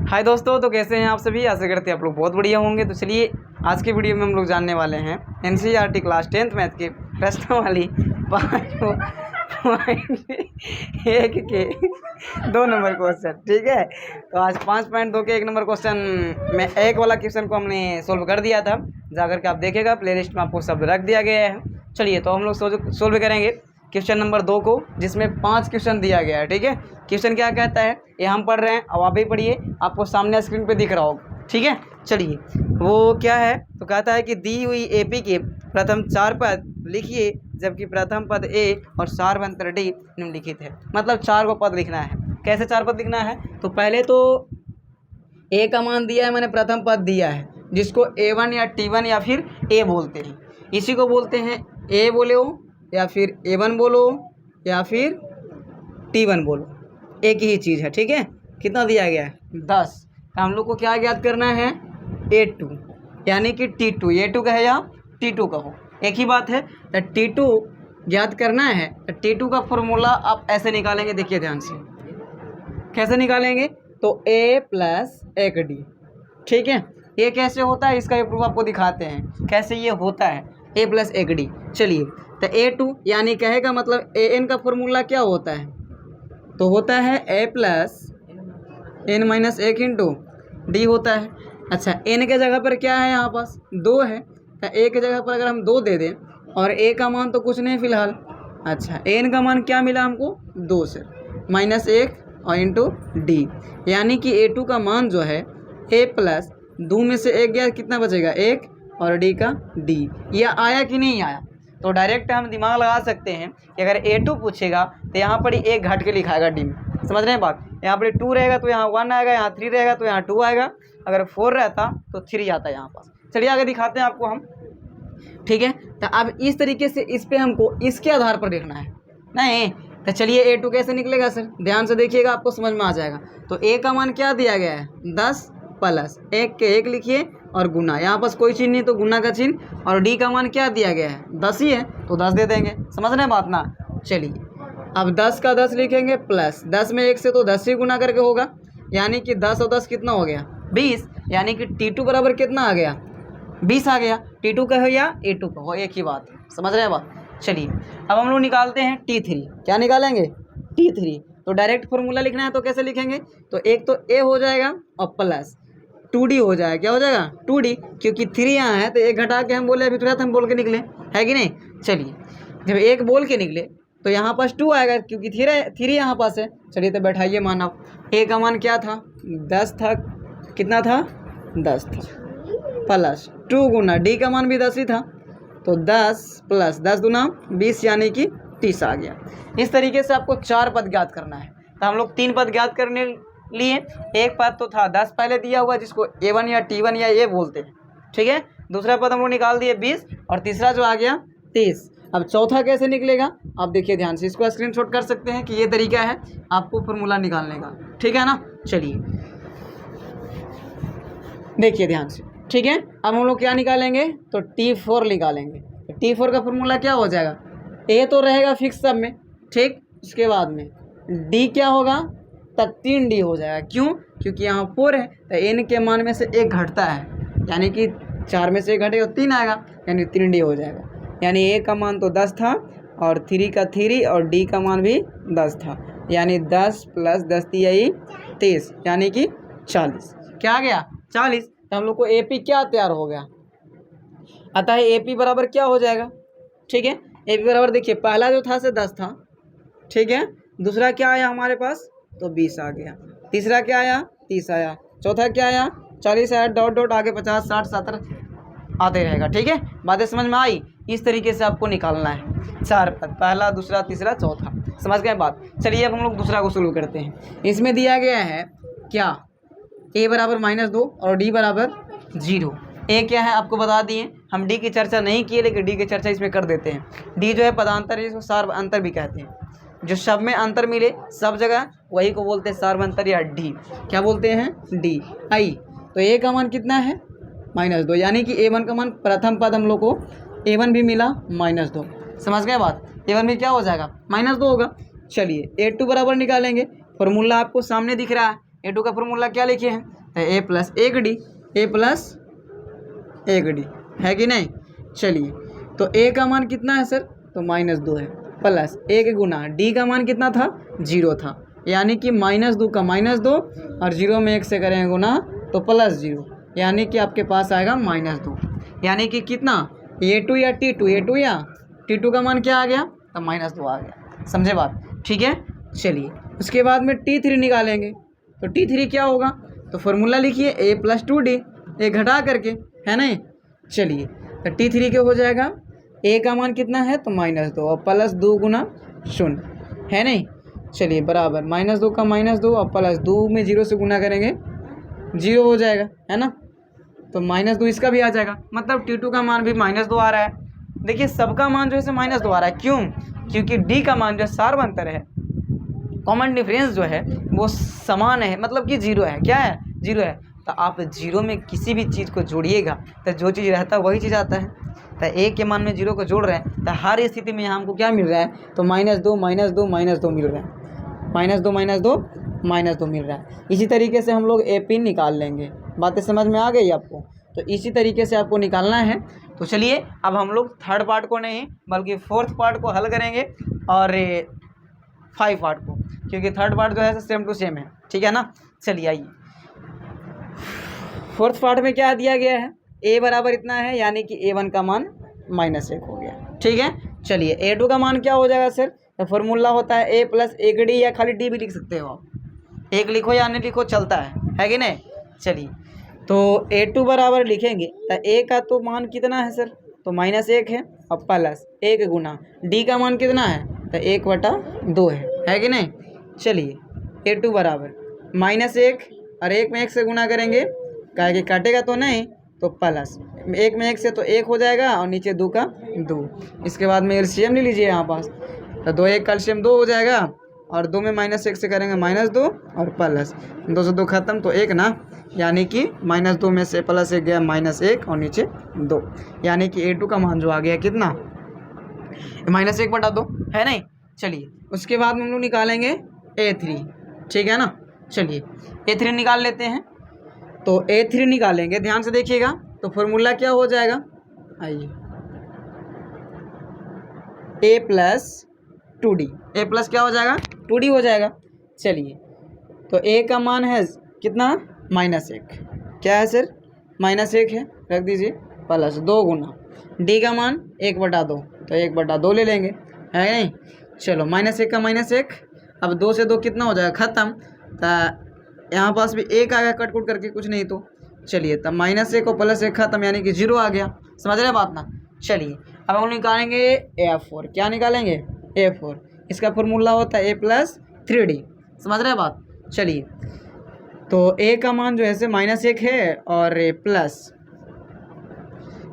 हाय दोस्तों, तो कैसे हैं आप सभी। आशा करते हैं आप लोग बहुत बढ़िया होंगे। तो चलिए आज की वीडियो में हम लोग जानने वाले हैं NCERT क्लास 10th मैथ के प्रश्नों वाली 5.1 के 2 नंबर क्वेश्चन। ठीक है, तो आज 5.2 के 1 नंबर क्वेश्चन में एक वाला क्वेश्चन को हमने सोल्व कर दिया था। जाकर के आप देखेगा, प्लेलिस्ट में आपको सब रख दिया गया है। चलिए तो हम लोग सोल्व करेंगे क्वेश्चन नंबर 2 को, जिसमें 5 क्वेश्चन दिया गया है। ठीक है, क्वेश्चन क्या कहता है ये हम पढ़ रहे हैं, अब आप भी पढ़िए, आपको सामने स्क्रीन पे दिख रहा होगा। ठीक है, चलिए वो क्या है, तो कहता है कि दी हुई AP के प्रथम 4 पद लिखिए, जबकि प्रथम पद A और सारवंतर D निम्नलिखित है। मतलब 4 को पद लिखना है। कैसे 4 पद लिखना है, तो पहले तो A का मान दिया है, मैंने प्रथम पद दिया है, जिसको A1 या T1 या फिर A बोलते हैं। इसी को बोलते हैं A बोलो या फिर A1 बोलो या फिर T1 बोलो, एक ही चीज़ है। ठीक है, कितना दिया गया है 10। तो हम लोग को क्या ज्ञात करना है A2 यानी कि T2। A2 कहे या T2 कहो, एक ही बात है। तो T2 ज्ञात करना है। तो T2 का फॉर्मूला आप ऐसे निकालेंगे, देखिए ध्यान से कैसे निकालेंगे। तो A प्लस 1D। ठीक है, ये कैसे होता है, इसका प्रूफ आपको दिखाते हैं कैसे ये होता है, A प्लस 1D। चलिए, तो A2 यानी कहेगा मतलब AN का फॉर्मूला क्या होता है, तो होता है A plus N minus 1 into D होता है। अच्छा, N के जगह पर क्या है, यहाँ पास 2 है। तो A के जगह पर अगर हम 2 दे दें और A का मान तो कुछ नहीं फिलहाल। अच्छा, N का मान क्या मिला हमको 2 से माइनस 1 और इंटू D, यानी कि A2 का मान जो है A प्लस 2 में से 1 गया, कितना बचेगा 1 और D का D। यह आया कि नहीं आया, तो डायरेक्ट हम दिमाग लगा सकते हैं कि अगर A2 पूछेगा तो यहाँ पर 1 घट के लिखाएगा D में। समझ रहे हैं बात, यहाँ पर 2 रहेगा तो यहाँ 1 आएगा, यहाँ 3 रहेगा तो यहाँ 2 आएगा, अगर 4 रहता तो 3 आता यहाँ पास। चलिए आगे दिखाते हैं आपको हम। ठीक है, तो अब इस तरीके से इस पे हमको इसके आधार पर देखना है नहीं। तो चलिए A2 कैसे निकलेगा सर, ध्यान से देखिएगा, आपको समझ में आ जाएगा। तो A का मान क्या दिया गया है 10 प्लस 1 के 1 लिखिए और गुना, यहाँ पास कोई चिन्ह नहीं तो गुना का चिन्ह, और D का मान क्या दिया गया है 10 ही है तो 10 दे देंगे। समझ रहे हैं बात ना। चलिए अब 10 का 10 लिखेंगे प्लस 10 में 1 से तो 10 ही गुना करके होगा, यानी कि 10 और 10 कितना हो गया 20, यानी कि T2 बराबर कितना आ गया 20 आ गया। T2 का हो या A2 का हो, एक ही बात है। समझ रहे हैं बात। चलिए अब हम लोग निकालते हैं T3। क्या निकालेंगे T3, तो डायरेक्ट फॉर्मूला लिखना है तो कैसे लिखेंगे, तो एक तो A हो जाएगा और प्लस 2D हो जाएगा। क्या हो जाएगा 2D, क्योंकि 3 यहाँ है तो 1 घटा के हम बोले, अभी तुरंत हम बोल के निकले, है कि नहीं। चलिए जब 1 बोल के निकले तो यहाँ पास 2 आएगा, क्योंकि 3 यहाँ पास है। चलिए तो बैठाइए मान। आप A का मान क्या था 10 था, कितना था 10 था, प्लस 2 गुना D का मान भी 10 ही था, तो 10 प्लस 10 गुना 20, यानी कि 30 आ गया। इस तरीके से आपको 4 पद ज्ञात करना है। तो हम लोग 3 पद ज्ञात करने लिए, एक पद तो था 10 पहले दिया हुआ, जिसको A1 या T1 या A बोलते हैं। ठीक है, दूसरा पद हम लोग निकाल दिए 20, और तीसरा जो आ गया 30। अब चौथा कैसे निकलेगा, आप देखिए ध्यान से, इसको स्क्रीनशॉट कर सकते हैं कि ये तरीका है आपको फॉर्मूला निकालने का। ठीक है ना, चलिए देखिए ध्यान से। ठीक है, अब हम लोग क्या निकालेंगे, तो T4 निकालेंगे। तो T4 का फॉर्मूला क्या हो जाएगा, A तो रहेगा फिक्स सब में, ठीक, उसके बाद में D क्या होगा, तब 3D हो जाएगा। क्यों, क्योंकि यहाँ 4 है तो N के मान में से 1 घटता है, यानी कि 4 में से 1 घटेगा 3 आएगा, यानी 3D हो जाएगा। यानी A का मान तो 10 था और 3 का 3 और D का मान भी 10 था, यानी 10 प्लस 10 यही 30, यानी कि 40। क्या आ गया 40। तो हम लोग को AP क्या तैयार हो गया, अतः AP बराबर क्या हो जाएगा। ठीक है, AP बराबर देखिए, पहला जो था से 10 था, ठीक है, दूसरा क्या आया हमारे पास, तो 20 आ गया, तीसरा क्या आया 30 आया, चौथा क्या आया 40 आया, डॉट डॉट आगे 50 60 70 आते रहेगा। ठीक है, बातें समझ में आई। इस तरीके से आपको निकालना है 4 पद, पहला दूसरा तीसरा चौथा। समझ गए बात। चलिए अब हम लोग दूसरा को शुरू करते हैं। इसमें दिया गया है क्या, A बराबर -2 और D बराबर 0। A क्या है आपको बता दिए, हम D की चर्चा नहीं किए, लेकिन D की चर्चा इसमें कर देते हैं। D जो है पदांतर, जिसको सार्व अंतर भी कहते हैं, जो शब्द में अंतर मिले सब जगह, वही को बोलते हैं सार्वंतर या D। क्या बोलते हैं D आई। तो A का मान कितना है -2, यानी कि A1 का मान प्रथम पद हम लोग को A1 भी मिला -2। समझ गए बात, A1 भी क्या हो जाएगा -2 होगा। चलिए A2 बराबर निकालेंगे, फॉर्मूला आपको सामने दिख रहा है। A2 का फॉर्मूला क्या लिखे हैं, तो ए प्लस एक डी, ए प्लस एक डी है कि नहीं। चलिए तो ए का मान कितना है सर, तो -2 है, प्लस एक गुना डी का मान कितना था, 0 था, यानी कि -2 का -2 और 0 में 1 से करेंगे गुना तो +0, यानी कि आपके पास आएगा -2, यानी कि कितना A2 या T2, A2 या T2 का मान क्या आ गया, तो -2 आ गया। समझे बात, ठीक है। चलिए उसके बाद में T3 निकालेंगे, तो T3 क्या होगा, तो फॉर्मूला लिखिए A + 2D, एक घटा करके, है नहीं। चलिए तो T3 क्या हो जाएगा, A का मान कितना है, तो -2 और +2 गुना 0, है नहीं। चलिए बराबर -2 का -2 और +2 में 0 से गुना करेंगे 0 हो जाएगा, है ना। तो -2 इसका भी आ जाएगा, मतलब T2 का मान भी -2 आ रहा है। देखिए सबका मान जो है -2 आ रहा है, क्यों, क्योंकि D का मान जो है सार्वंतर है, कॉमन डिफरेंस जो है वो समान है, मतलब कि 0 है, क्या है, 0 है। तो आप 0 में किसी भी चीज़ को जोड़िएगा तो जो चीज़ रहता है वही चीज़ आता है। तो A के मान में 0 को जोड़ रहे हैं तो हर स्थिति में यहाँ हमको क्या मिल रहा है, तो -2 -2 -2 मिल रहा है, -2 मिल रहा है। इसी तरीके से हम लोग AP निकाल लेंगे। बातें समझ में आ गई आपको, तो इसी तरीके से आपको निकालना है। तो चलिए अब हम लोग थर्ड पार्ट को नहीं बल्कि फोर्थ पार्ट को हल करेंगे और 5 पार्ट को, क्योंकि थर्ड पार्ट जो है सेम टू सेम है, ठीक है ना। चलिए आइए फोर्थ पार्ट में क्या दिया गया है, A बराबर इतना है, यानी कि A1 का मान -1 हो गया, ठीक है। चलिए A2 का मान क्या हो जाएगा सर, तो फॉर्मूला होता है A + 1D, या खाली D भी लिख सकते हो आप, एक लिखो या नहीं लिखो चलता है कि नहीं। चलिए तो A2 बराबर लिखेंगे तो A का तो मान कितना है सर, तो -1 है और प्लस 1 गुना D का मान कितना है, तो 1/2 है कि नहीं। चलिए A2 बराबर -1 और 1 में 1 से गुना करेंगे, क्या कि काटेगा तो नहीं, तो प्लस 1 में 1 से तो 1 हो जाएगा और नीचे 2 का 2। इसके बाद में एलसीएम ले लीजिए यहाँ पास, तो 2 1 का एलसीएम 2 हो जाएगा और 2 में -1 से करेंगे -2 और प्लस 2 से 2 खत्म तो 1 ना, यानी कि -2 में से +1 गया -1 और नीचे 2, यानी कि A2 का मान जो आ गया कितना, -1/2, है नहीं। चलिए उसके बाद में हम लोग निकालेंगे A3, ठीक है ना। चलिए A3 निकाल लेते हैं। तो A3 निकालेंगे, ध्यान से देखिएगा, तो फॉर्मूला क्या हो जाएगा, आइए A + 2D, A प्लस क्या हो जाएगा, 2D हो जाएगा। चलिए तो A का मान है कितना, -1, क्या है सर, -1 है, रख दीजिए, +2 गुना D का मान 1/2, तो 1/2 ले लेंगे, है नहीं। चलो -1 का -1, अब 2 से 2 कितना हो जाएगा, ख़त्म। तो यहाँ पास भी 1 आ गया कट कुट करके, कुछ नहीं तो। चलिए तब -1 और +1 खत्म, यानी कि 0 आ गया, समझ रहे बात ना। चलिए अब हम निकालेंगे A4, क्या निकालेंगे, A4, इसका फॉर्मूला होता है A + 3D, समझ रहे बात। चलिए तो A का मान जो है -1 है और प्लस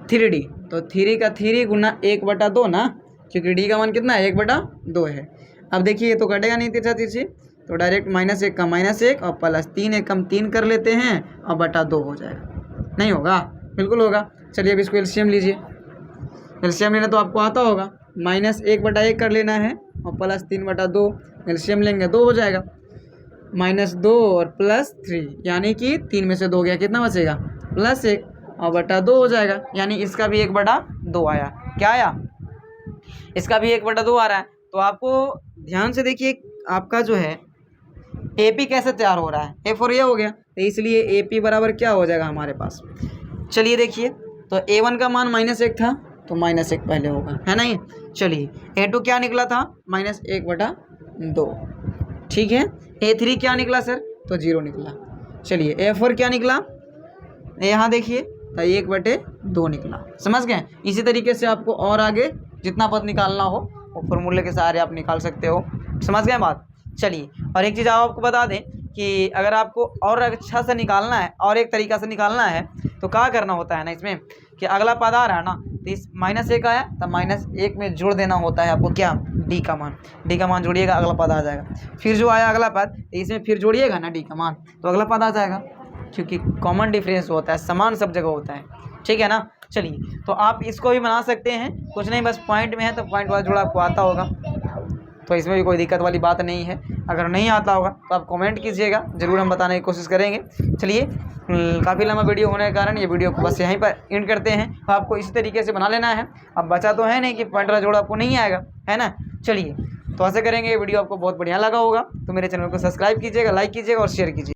3D, तो 3 का 3 गुना 1/2 ना, क्योंकि D का मान कितना है, 1/2 है। अब देखिए ये तो कटेगा नहीं तिरछा तिरछी, तो डायरेक्ट -1 का -1 और प्लस 3 1 कम 3 कर लेते हैं और /2 हो जाएगा, नहीं होगा, बिल्कुल होगा। चलिए अब इसको एलसीएम लीजिए, एलसीएम लेना तो आपको आता होगा, -1/1 कर लेना है और प्लस 3/2, एलसीएम लेंगे 2 हो जाएगा, -2 और +3, यानी कि 3 में से 2 गया, कितना बचेगा, +1 और /2 हो जाएगा, यानी इसका भी 1/2 आया, क्या आया, इसका भी 1/2 आ रहा है। तो आपको ध्यान से देखिए आपका जो है AP कैसे तैयार हो रहा है, A4 ये हो गया, तो इसलिए AP बराबर क्या हो जाएगा हमारे पास। चलिए देखिए तो A1 का मान -1 था, तो -1 पहले होगा, है नहीं। चलिए A2 क्या निकला था, -1/2, ठीक है। A3 क्या निकला सर, तो 0 निकला। चलिए A4 क्या निकला, यहाँ देखिए तो 1/2 निकला, समझ गए। इसी तरीके से आपको और आगे जितना पद निकालना हो वो फॉर्मूले के सहारे आप निकाल सकते हो, समझ गए बात। चलिए और एक चीज़ आपको बता दें कि अगर आपको और अच्छा से निकालना है और एक तरीका से निकालना है तो क्या करना होता है ना, इसमें कि अगला पद आ रहा है ना, तो इस -1 आया तो -1 में जोड़ देना होता है आपको, क्या, D का मान जोड़िएगा, अगला पद आ जाएगा। फिर जो आया अगला पद, इसमें फिर जोड़िएगा ना D का मान, तो अगला पद आ जाएगा, क्योंकि कॉमन डिफरेंस होता है, समान सब जगह होता है, ठीक है ना। चलिए तो आप इसको भी बना सकते हैं, कुछ नहीं, बस पॉइंट में है तो पॉइंट वाला जोड़ा आपको आता होगा। तो इसमें भी कोई दिक्कत वाली बात नहीं है। अगर नहीं आता होगा तो आप कमेंट कीजिएगा, ज़रूर हम बताने की कोशिश करेंगे। चलिए, काफ़ी लंबा वीडियो होने के कारण ये वीडियो को बस यहीं पर एंड करते हैं। तो आपको इसी तरीके से बना लेना है। अब बचा तो है नहीं कि पॉइंट वाला जोड़ आपको नहीं आएगा, है ना। चलिए, तो ऐसे करेंगे, ये वीडियो आपको बहुत बढ़िया लगा होगा तो मेरे चैनल को सब्सक्राइब कीजिएगा, लाइक कीजिएगा और शेयर कीजिए।